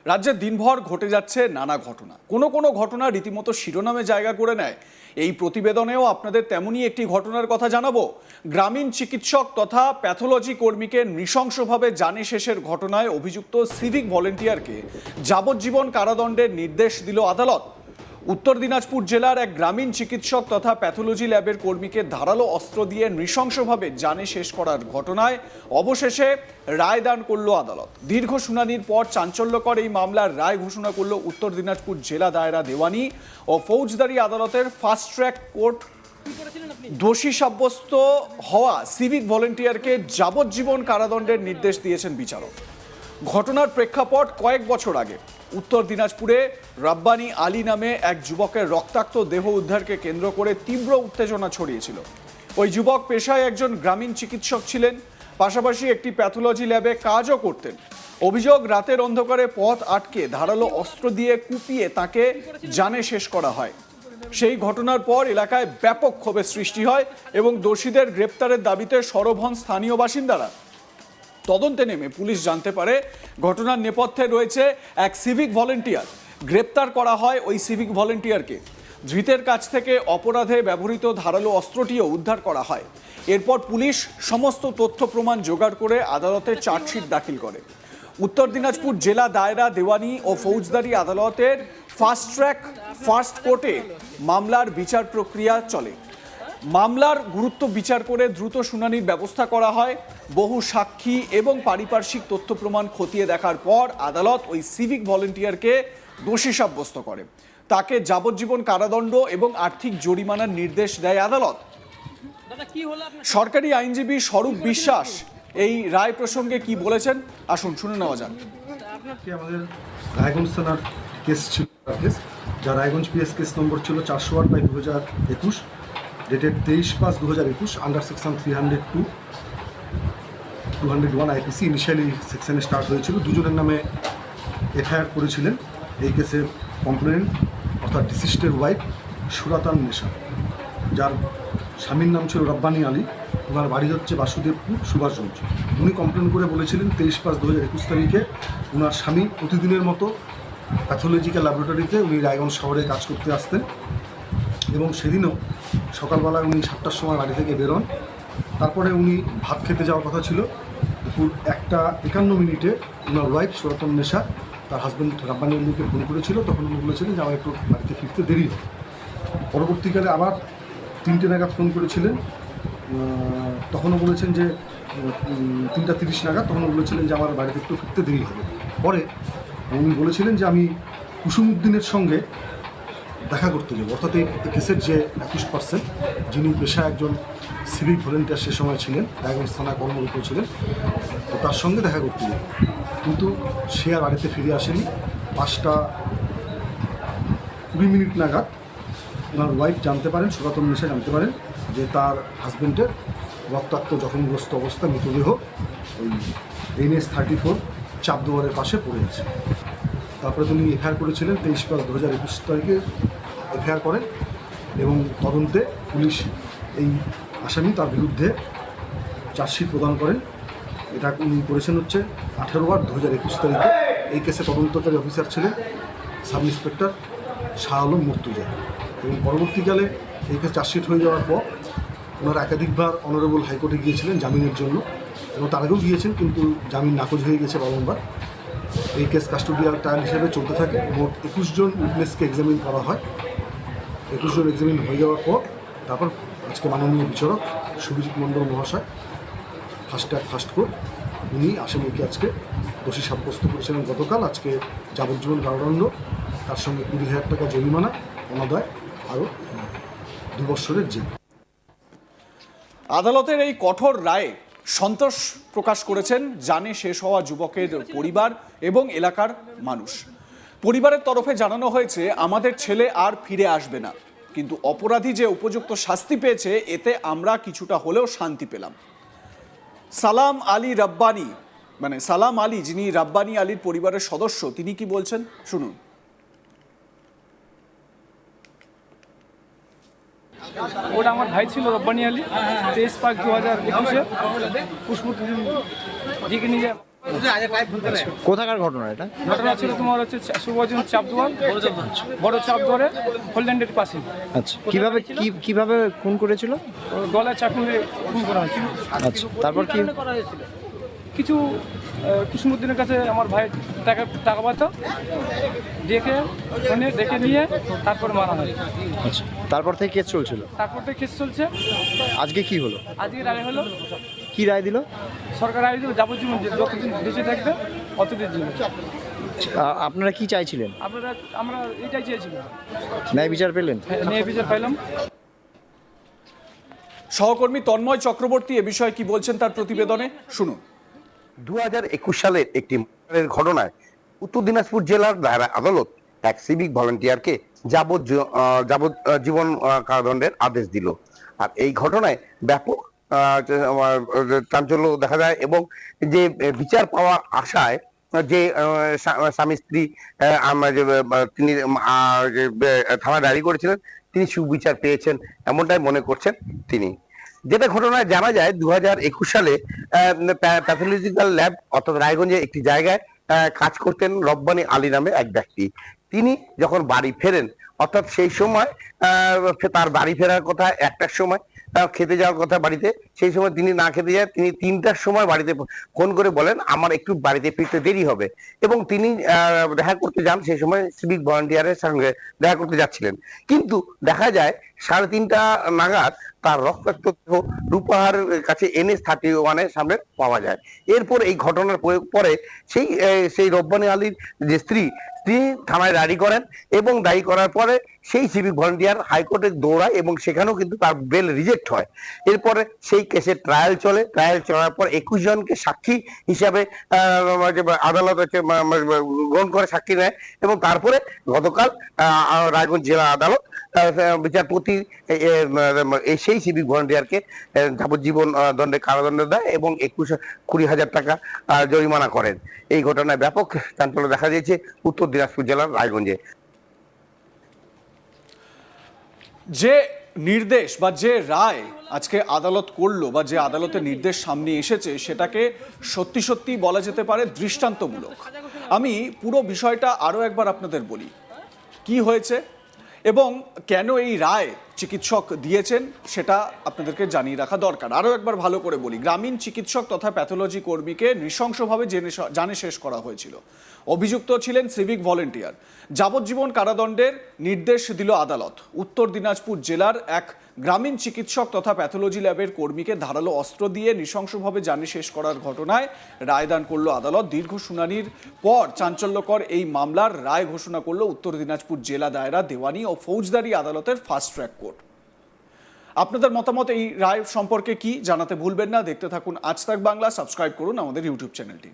রাজ্যে দিনভর ঘটে যাচ্ছে নানা ঘটনা, কোনো ঘটনা রীতিমতো শিরোনামে জায়গা করে নেয়। এই প্রতিবেদনেও আপনাদের তেমনই একটি ঘটনার কথা জানাবো। গ্রামীণ চিকিৎসক তথা প্যাথোলজি কর্মীকে নৃশংসভাবে জানে শেষের ঘটনায় অভিযুক্ত সিভিক ভলেন্টিয়ারকে যাবজ্জীবন কারাদণ্ডের নির্দেশ দিল আদালত। উত্তর দিনাজপুর জেলার এক গ্রামীণ চিকিৎসক তথা প্যাথোলজি ল্যাবের কর্মীকে ধারালো অস্ত্র দিয়ে নৃশংসভাবে জানে শেষ করার ঘটনায় অবশেষে রায় দান করল আদালত। দীর্ঘ শুনানির পর চাঞ্চল্যকর এই মামলার রায় ঘোষণা করল উত্তর দিনাজপুর জেলা দায়রা দেওয়ানি ও ফৌজদারি আদালতের ফাস্ট ট্র্যাক কোর্ট। দোষী সাব্যস্ত হওয়া সিভিক ভলেন্টিয়ারকে যাবজ্জীবন কারাদণ্ডের নির্দেশ দিয়েছেন বিচারক। ঘটনার প্রেক্ষাপট কয়েক বছর আগে উত্তর দিনাজপুরে রাব্বানি আলী নামে এক যুবকের রক্তাক্ত দেহ উদ্ধারকে কেন্দ্র করে তীব্র উত্তেজনা ছড়িয়েছিল। ওই যুবক পেশায় একজন গ্রামীণ চিকিৎসক ছিলেন, পাশাপাশি একটি প্যাথোলজি ল্যাবে কাজও করতেন। অভিযোগ, রাতের অন্ধকারে পথ আটকে ধারালো অস্ত্র দিয়ে কুপিয়ে তাকে জানে শেষ করা হয়। সেই ঘটনার পর এলাকায় ব্যাপক ক্ষোভের সৃষ্টি হয় এবং দোষীদের গ্রেপ্তারের দাবিতে সরব হন স্থানীয় বাসিন্দারা। তদন্তে নেমে পুলিশ জানতে পারে ঘটনার নেপথ্যে রয়েছে এক সিভিক ভলেন্টিয়ার। গ্রেপ্তার করা হয় ওই সিভিক ভলেন্টিয়ারকে। ধৃতের কাছ থেকে অপরাধে ব্যবহৃত ধারালো অস্ত্রটিও উদ্ধার করা হয়। এরপর পুলিশ সমস্ত তথ্য প্রমাণ জোগাড় করে আদালতে চার্জশিট দাখিল করে। উত্তর দিনাজপুর জেলা দায়রা দেওয়ানি ও ফৌজদারি আদালতের ফাস্ট ট্র্যাক ফার্স্ট কোর্টে মামলার বিচার প্রক্রিয়া চলে। মামলার গুরুত্ব বিচার করে দ্রুত শুনানির ব্যবস্থা করা হয়। বহু সাক্ষী এবং পারিপার্শ্বিক তথ্য প্রমাণ খতিয়ে দেখার পর আদালত ওই সিভিক ভলেন্টিয়ারকে দোষী সাব্যস্ত করে। তাকে যাবজ্জীবন কারাদণ্ড এবং আর্থিক জরিমানার নির্দেশ দেয় আদালত। সরকারি আইনজীবী স্বরূপ বিশ্বাস এই রায় প্রসঙ্গে কি বলেছেন, আসুন শুনে নেওয়া যাক। আমাদের রায়গঞ্জ থানার কেস ছিল, যা রায়গঞ্জ পিএস কেস নম্বর ছিল 408/2021, dated 23/5/2021, under section 302, 201 IPC. Initially সেকশনে স্টার্ট হয়েছিল। দুজনের নামে এফআইআর করেছিলেন। এই কেসের কমপ্লেনেন্ট অর্থাৎ ডিসিস্টের ওয়াইফ সুরাতান নেশা, যার স্বামীর নাম ছিল রাব্বানি আলী। ওনার বাড়ি হচ্ছে বাসুদেবপুর সুভাষগঞ্জ। উনি কমপ্লেন করে বলেছিলেন 23/5/2021 তারিখে ওনার স্বামী প্রতিদিনের মতো প্যাথোলজিক্যাল ল্যাবরেটরিতে উনি রায়গঞ্জ শহরে কাজ করতে আসতেন এবং সেদিনও সকালবেলায় উনি 7টার সময় বাড়ি থেকে বেরোন। তারপরে উনি ভাত খেতে যাওয়ার কথা ছিল। দুপুর 1:51 ওনার ওয়াইফ সুরাতন নেশা তার হাজব্যান্ড রাব্বানি আলীকে ফোন করেছিল। তখন উনি বলেছিলেন যে আমার একটু বাড়িতে ফিরতে দেরি হবে। পরবর্তীকালে আবার 3টে নাগাদ ফোন করেছিলেন, তখনও বলেছেন যে 3:30 নাগাদ, তখনও বলেছিলেন যে আমার বাড়িতে একটু ফিরতে দেরি হবে। পরে উনি বলেছিলেন যে আমি কুসুম উদ্দিনের সঙ্গে দেখা করতে যাবো, অর্থাৎ এই কেসের যে অ্যাকিউজড পারসন, যিনি পেশায় একজন সিভিক ভলেন্টিয়ার সে সময় ছিলেন, রায়গঞ্জ থানায় কর্মরত ছিলেন, তো তার সঙ্গে দেখা করতে যাবো। কিন্তু সে আর বাড়িতে ফিরে আসেনি। 5:20 নাগাদ ওনার ওয়াইফ জানতে পারেন, সুরাতন নেশা জানতে পারেন যে তার হাজব্যান্ডের রক্তাক্ত জখমগ্রস্ত অবস্থা মৃতদেহ ওই NH 34 চাপদুয়ারের পাশে পড়ে আছে। তারপরে তিনি এফআইআর করেছিলেন 23/5/2021 তারিখে এফআইআর করেন এবং তদন্তে পুলিশ এই আসামি তার বিরুদ্ধে চার্জশিট প্রদান করেন। এটা উনি করেছেন হচ্ছে 18/2021 তারিখে। এই কেসে তদন্তকারী অফিসার ছিলেন সাব ইন্সপেক্টর শাহ আলম মুর্তুজা। এবং পরবর্তীকালে এই কেস চার্জশিট হয়ে যাওয়ার পর ওনারা একাধিকবার অনারেবল হাইকোর্টে গিয়েছিলেন জামিনের জন্য এবং তার আগেও গিয়েছেন, কিন্তু জামিন নাকচ হয়ে গেছে বারংবার। এই কেস কাস্টোডিয়াল ট্রায়াল হিসেবে চলতে থাকে। মোট 21 জন উইটনেসকে এক্সামিন করা হয়। 21 জন এক্সামিন হয়ে যাওয়ার পর তারপর আজকে মাননীয় বিচারক সুবিজিৎ মণ্ডল মহাশয় ফাস্ট ট্র্যাক ফার্স্ট কোর্ট উনি আসামিকে আজকে দোষী সাব্যস্ত করেছিলেন গতকাল। আজকে যাবজ্জীবন কারাদণ্ড, তার সঙ্গে 20,000 টাকা জরিমানা, অনাদায় আরও 2 বছরের জেল। আদালতের এই কঠোর রায়ে সন্তোষ প্রকাশ করেছেন জানে শেষ হওয়া যুবকের পরিবার এবং এলাকার মানুষ। পরিবারের তরফে জানানো হয়েছে, আমাদের ছেলে আর ফিরে আসবে না, কিন্তু অপরাধী যে উপযুক্ত শাস্তি পেয়েছে এতে আমরা কিছুটা হলেও শান্তি পেলাম। সালাম আলী যিনি রাব্বানি আলীর পরিবারের সদস্য, তিনি কি বলছেন শুনুন। ওটা আমার ভাই ছিল রব্বানি আলী। 23/5/2021 পুষ্পর দিকে নিয়ে কোথাকার ঘটনা এটা? ঘটনা ছিল তোমার হচ্ছে সুভাষচন্দ্র চাপদুয়ার, বড় চাপদুয়ারে হোল্যান্ডের পাশে। আচ্ছা, কিভাবে খুন করেছিল? ওর গলায় চাকু দিয়ে খুন করা হয়েছিল। আচ্ছা, তারপর কি? কিছু কুসমুদ্দিনের কাছে আমার ভাই টাকা পাতো, ডেকে নিয়ে তারপর মারা হয়। আচ্ছা, তারপর থেকে কেস চলছিল? তারপর থেকে কেস চলছে। আজকে কি হলো? আজকে রায় হলো। কি রায় দিল? সরকার রায় দিল যাবজ্জীবন, যতদিন বেঁচে থাকবে অতদিন জন্য। আপনারা কি চাইছিলেন? আমরা এটাই চেয়েছিলাম, ন্যায় বিচার পেলেন? ন্যায় বিচার পাইলাম। সহকর্মী তন্ময় চক্রবর্তী এ বিষয়ে কি বলছেন তার প্রতিবেদনে শুনুন। 2021 সালের একটি মার্ডারের ঘটনায় উত্তর দিনাজপুর জেলার দায়রা আদালত এক সিভিক ভলান্টিয়ারকে যাবজ্জীবন কারাদণ্ডের আদেশ দিল। আর এই ঘটনায় ব্যাপক চাঞ্চল্য দেখা যায় এবং যে বিচার পাওয়ার আশায় যে স্বামী স্ত্রী তিনি থানায় ডায়েরি করেছিলেন, তিনি সুবিচার পেয়েছেন এমনটাই মনে করছেন তিনি। যেটা ঘটনায় জানা যায় 2021 সালে প্যাথোলজিক্যাল ল্যাব অর্থাৎ রায়গঞ্জে একটি জায়গায় কাজ করতেন রব্বানী আলী নামে এক ব্যক্তি। তিনি যখন বাড়ি ফেরেন, অর্থাৎ সেই সময় তার বাড়ি ফেরার কথা 1টার সময়, খেতে যাওয়ার কথা বাড়িতে, সেই সময় তিনি না খেতে যায়, তিনি 3টার সময় বাড়িতে ফোন করে বলেন আমার একটু বাড়িতে ফিরতে দেরি হবে, এবং তিনি দেখা করতে যান। সেই সময় সিভিক ভলান্টিয়ারের সঙ্গে দেখা করতে যাচ্ছিলেন, কিন্তু দেখা যায় 3:30 নাগাদ তার রক্তাক্ত দেহ রূপাহারের কাছে NH-31-এর সামনে পাওয়া যায়। এরপর এই ঘটনার পরে সেই রব্বানী আলীর যে স্ত্রী থানায় ডায়েরি করেন, এবং ডায়েরি করার পরে সেই সিভিক ভলান্টিয়ার হাইকোর্টে দৌড়ায় এবং সেখানেও কিন্তু তার বেল রিজেক্ট হয়। এরপরে সেই কেসের ট্রায়াল চলে। ট্রায়াল চলার পর 21 জনকে সাক্ষী হিসাবে আদালত গ্রহণ করে, সাক্ষী নেয়, এবং তারপরে গতকাল রায়গঞ্জ জেলা আদালত বিচারপতি সেই সিভিক ভলান্টিয়ারকে যাবজ্জীবন কারাদণ্ড দেয় এবং 20,000 টাকা জরিমানা করেন। এই ঘটনায় ব্যাপক চাঞ্চল্য দেখা দিয়েছে উত্তর দিনাজপুর জেলার রায়গঞ্জে। যে নির্দেশ বা যে রায় আজকে আদালত করলো বা যে আদালতের নির্দেশ সামনে এসেছে, সেটাকে সত্যি সত্যি বলা যেতে পারে দৃষ্টান্তমূলক। আমি পুরো বিষয়টা আরও একবার আপনাদের বলি, কি হয়েছে এবং কেন এই রায় চিকিৎসক দিয়েছেন সেটা আপনাদেরকে জানিয়ে রাখা দরকার। আরও একবার ভালো করে বলি, গ্রামীণ চিকিৎসক তথা প্যাথোলজি কর্মীকে নৃশংসভাবে জানে শেষ করা হয়েছিল। অভিযুক্ত ছিলেন সিভিক ভলেন্টিয়ার। যাবজ্জীবন কারাদণ্ডের নির্দেশ দিল আদালত। উত্তর দিনাজপুর জেলার এক গ্রামীণ চিকিৎসক তথা প্যাথোলজি ল্যাবের কর্মীকে ধারালো অস্ত্র দিয়ে নৃশংসভাবে জানে শেষ করার ঘটনায় রায়দান করল আদালত। দীর্ঘ শুনানির পর চাঞ্চল্যকর এই মামলার রায় ঘোষণা করল উত্তর দিনাজপুর জেলা দায়রা, দেওয়ানি ও ফৌজদারি আদালতের ফাস্ট ট্র্যাক কোর্ট। আপনাদের মতামত এই রায় সম্পর্কে কি জানাতে ভুলবেন না। দেখতে থাকুন আজ তাক বাংলা, সাবস্ক্রাইব করুন আমাদের ইউটিউব চ্যানেলটি।